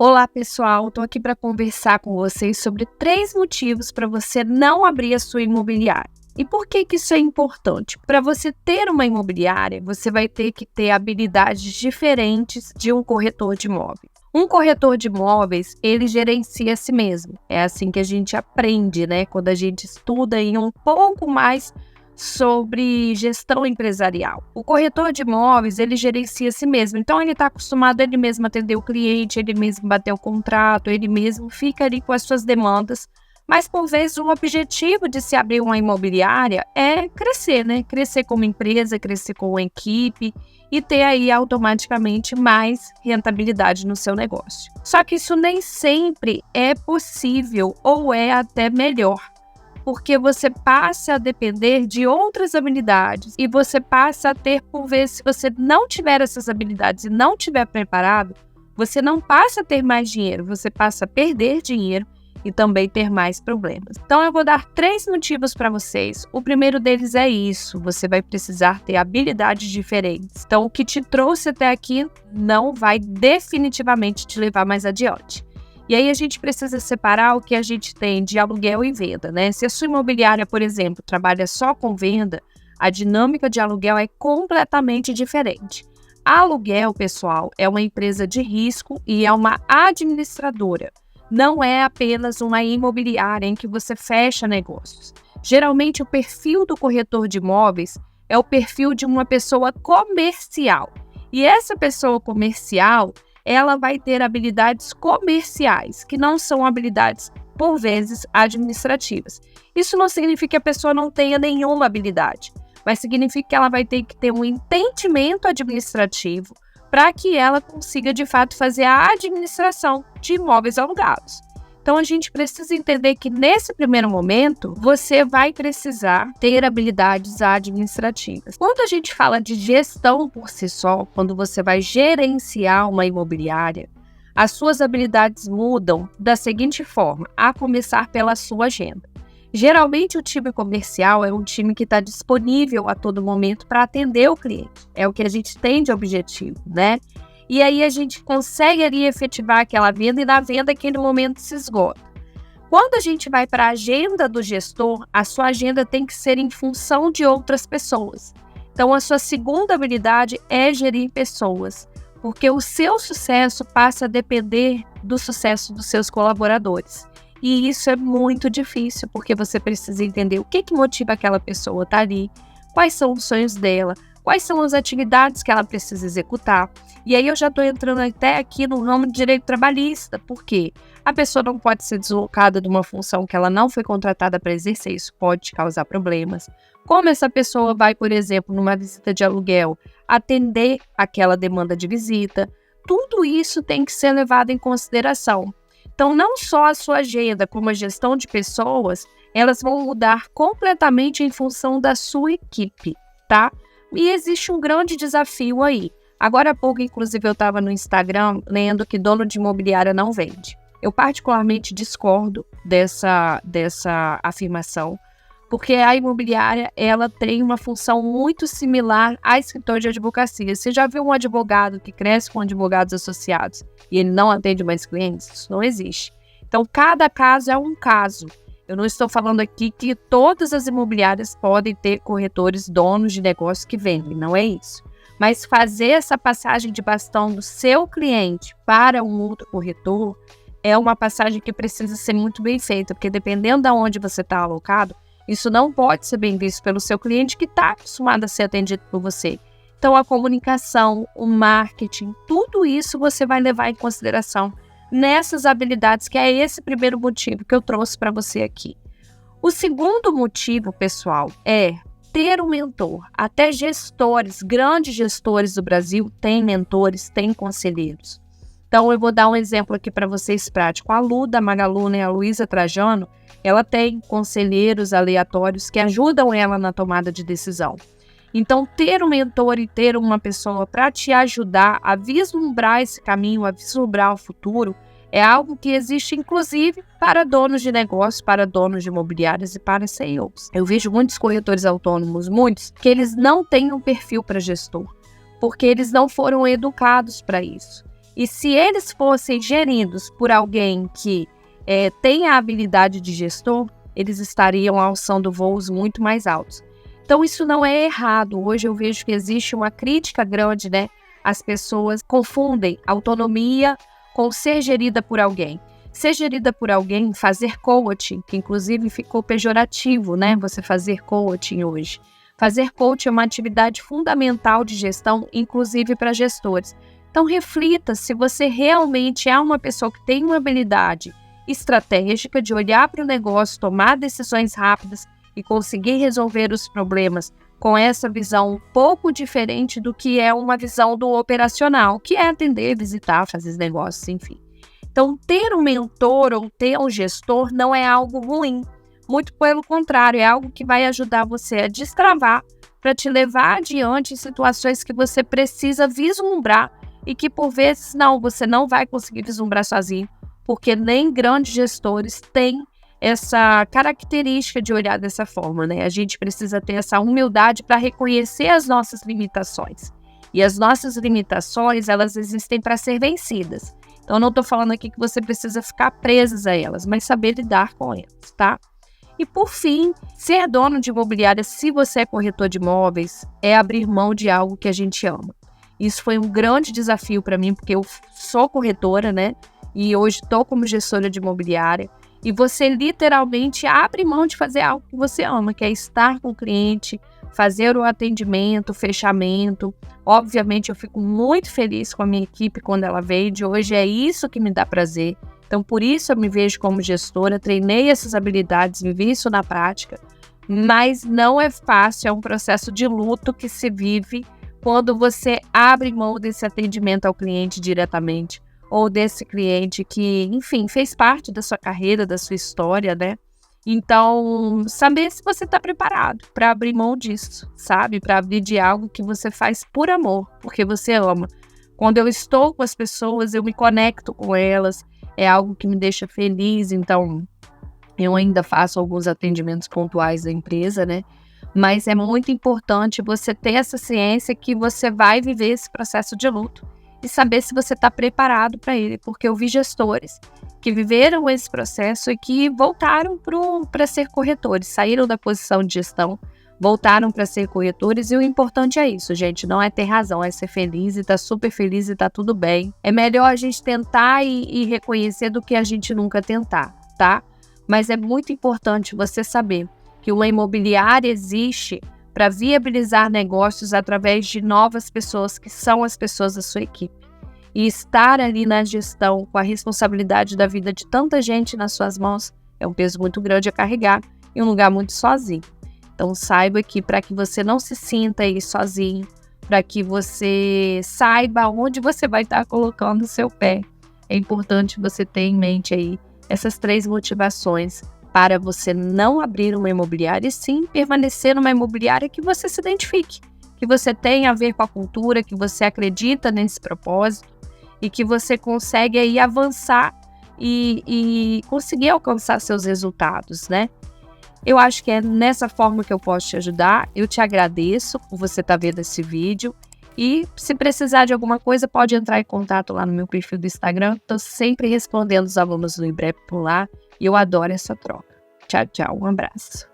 Olá, pessoal. Estou aqui para conversar com vocês sobre 3 motivos para você não abrir a sua imobiliária. E por que isso é importante? Para você ter uma imobiliária, você vai ter que ter habilidades diferentes de um corretor de imóveis. Um corretor de imóveis, ele gerencia a si mesmo. É assim que a gente aprende, né? Quando a gente estuda um pouco mais sobre gestão empresarial. O corretor de imóveis, ele gerencia a si mesmo. Então, ele está acostumado ele mesmo atender o cliente, ele mesmo bater o contrato, ele mesmo fica ali com as suas demandas. Mas, por vezes, o objetivo de se abrir uma imobiliária é crescer, né? Crescer como empresa, crescer como equipe e ter aí automaticamente mais rentabilidade no seu negócio. Só que isso nem sempre é possível ou é até melhor, porque você passa a depender de outras habilidades e você passa a ter, por vezes, se você não tiver essas habilidades e não estiver preparado, você não passa a ter mais dinheiro, você passa a perder dinheiro e também ter mais problemas. Então, eu vou dar 3 motivos para vocês. O primeiro deles é isso: você vai precisar ter habilidades diferentes. Então, o que te trouxe até aqui não vai definitivamente te levar mais adiante. E aí a gente precisa separar o que a gente tem de aluguel e venda, né? Se a sua imobiliária, por exemplo, trabalha só com venda, a dinâmica de aluguel é completamente diferente. A aluguel, pessoal, é uma empresa de risco e é uma administradora. Não é apenas uma imobiliária em que você fecha negócios. Geralmente, o perfil do corretor de imóveis é o perfil de uma pessoa comercial. E essa pessoa comercial, ela vai ter habilidades comerciais, que não são habilidades, por vezes, administrativas. Isso não significa que a pessoa não tenha nenhuma habilidade, mas significa que ela vai ter que ter um entendimento administrativo para que ela consiga, de fato, fazer a administração de imóveis alugados. Então, a gente precisa entender que, nesse primeiro momento, você vai precisar ter habilidades administrativas. Quando a gente fala de gestão por si só, quando você vai gerenciar uma imobiliária, as suas habilidades mudam da seguinte forma, a começar pela sua agenda. Geralmente, o time comercial é um time que está disponível a todo momento para atender o cliente. É o que a gente tem de objetivo, né? E aí a gente consegue ali efetivar aquela venda e na venda aquele momento se esgota. Quando a gente vai para a agenda do gestor, a sua agenda tem que ser em função de outras pessoas. Então, a sua segunda habilidade é gerir pessoas, porque o seu sucesso passa a depender do sucesso dos seus colaboradores. E isso é muito difícil, porque você precisa entender o que motiva aquela pessoa a estar ali, quais são os sonhos dela, quais são as atividades que ela precisa executar. E aí eu já estou entrando até aqui no ramo de direito trabalhista, porque a pessoa não pode ser deslocada de uma função que ela não foi contratada para exercer, isso pode causar problemas. Como essa pessoa vai, por exemplo, numa visita de aluguel, atender aquela demanda de visita, tudo isso tem que ser levado em consideração. Então, não só a sua agenda, como a gestão de pessoas, elas vão mudar completamente em função da sua equipe, tá? E existe um grande desafio aí. Agora há pouco, inclusive, eu estava no Instagram lendo que dono de imobiliária não vende. Eu particularmente discordo dessa afirmação, porque a imobiliária ela tem uma função muito similar a escritório de advocacia. Você já viu um advogado que cresce com advogados associados e ele não atende mais clientes? Isso não existe. Então, cada caso é um caso. Eu não estou falando aqui que todas as imobiliárias podem ter corretores, donos de negócio que vendem, não é isso. Mas fazer essa passagem de bastão do seu cliente para um outro corretor é uma passagem que precisa ser muito bem feita, porque dependendo de onde você está alocado, isso não pode ser bem visto pelo seu cliente que está acostumado a ser atendido por você. Então, a comunicação, o marketing, tudo isso você vai levar em consideração nessas habilidades, que é esse primeiro motivo que eu trouxe para você aqui. O segundo motivo, pessoal, é ter um mentor. Até gestores, grandes gestores do Brasil têm mentores, têm conselheiros. Então, eu vou dar um exemplo aqui para vocês prático. A Lu da Magalu, né, a Luísa Trajano, ela tem conselheiros aleatórios que ajudam ela na tomada de decisão. Então, ter um mentor e ter uma pessoa para te ajudar a vislumbrar esse caminho, a vislumbrar o futuro, é algo que existe, inclusive, para donos de negócios, para donos de imobiliárias e para CEOs. Eu vejo muitos corretores autônomos, muitos, que eles não têm um perfil para gestor, porque eles não foram educados para isso. E se eles fossem geridos por alguém que tem a habilidade de gestor, eles estariam alçando voos muito mais altos. Então, isso não é errado. Hoje eu vejo que existe uma crítica grande, né? As pessoas confundem autonomia com ser gerida por alguém. Ser gerida por alguém, fazer coaching, que inclusive ficou pejorativo, né? Você fazer coaching hoje. Fazer coaching é uma atividade fundamental de gestão, inclusive para gestores. Então, reflita se você realmente é uma pessoa que tem uma habilidade estratégica de olhar para o negócio, tomar decisões rápidas e conseguir resolver os problemas com essa visão um pouco diferente do que é uma visão do operacional, que é atender, visitar, fazer negócios, enfim. Então, ter um mentor ou ter um gestor não é algo ruim, muito pelo contrário, é algo que vai ajudar você a destravar para te levar adiante em situações que você precisa vislumbrar e que por vezes você não vai conseguir vislumbrar sozinho, porque nem grandes gestores têm essa característica de olhar dessa forma, né? A gente precisa ter essa humildade para reconhecer as nossas limitações. E as nossas limitações, elas existem para ser vencidas. Então, eu não estou falando aqui que você precisa ficar presas a elas, mas saber lidar com elas, tá? E, por fim, ser dono de imobiliária, se você é corretor de imóveis, é abrir mão de algo que a gente ama. Isso foi um grande desafio para mim, porque eu sou corretora, né? E hoje estou como gestora de imobiliária. E você literalmente abre mão de fazer algo que você ama, que é estar com o cliente, fazer o atendimento, o fechamento. Obviamente, eu fico muito feliz com a minha equipe quando ela veio. De hoje é isso que me dá prazer. Então, por isso eu me vejo como gestora, treinei essas habilidades, vivi isso na prática. Mas não é fácil, é um processo de luto que se vive quando você abre mão desse atendimento ao cliente diretamente, ou desse cliente que, enfim, fez parte da sua carreira, da sua história, né? Então, saber se você está preparado para abrir mão disso, sabe? Para abrir de algo que você faz por amor, porque você ama. Quando eu estou com as pessoas, eu me conecto com elas, é algo que me deixa feliz, então eu ainda faço alguns atendimentos pontuais da empresa, né? Mas é muito importante você ter essa ciência que você vai viver esse processo de luto e saber se você está preparado para ele, porque eu vi gestores que viveram esse processo e que voltaram para ser corretores, saíram da posição de gestão, voltaram para ser corretores, e o importante é isso, gente, não é ter razão, é ser feliz e tá super feliz e tá tudo bem. É melhor a gente tentar e reconhecer do que a gente nunca tentar, tá? Mas é muito importante você saber que uma imobiliária existe para viabilizar negócios através de novas pessoas, que são as pessoas da sua equipe. E estar ali na gestão com a responsabilidade da vida de tanta gente nas suas mãos é um peso muito grande a carregar e um lugar muito sozinho. Então saiba que para que você não se sinta aí sozinho, para que você saiba onde você vai estar colocando o seu pé, é importante você ter em mente aí essas 3 motivações para você não abrir uma imobiliária e sim permanecer numa imobiliária que você se identifique, que você tenha a ver com a cultura, que você acredita nesse propósito e que você consegue aí avançar e conseguir alcançar seus resultados, né? Eu acho que é nessa forma que eu posso te ajudar. Eu te agradeço por você estar vendo esse vídeo. E se precisar de alguma coisa, pode entrar em contato lá no meu perfil do Instagram. Estou sempre respondendo os alunos do IBREP por lá. E eu adoro essa troca. Tchau, tchau. Um abraço.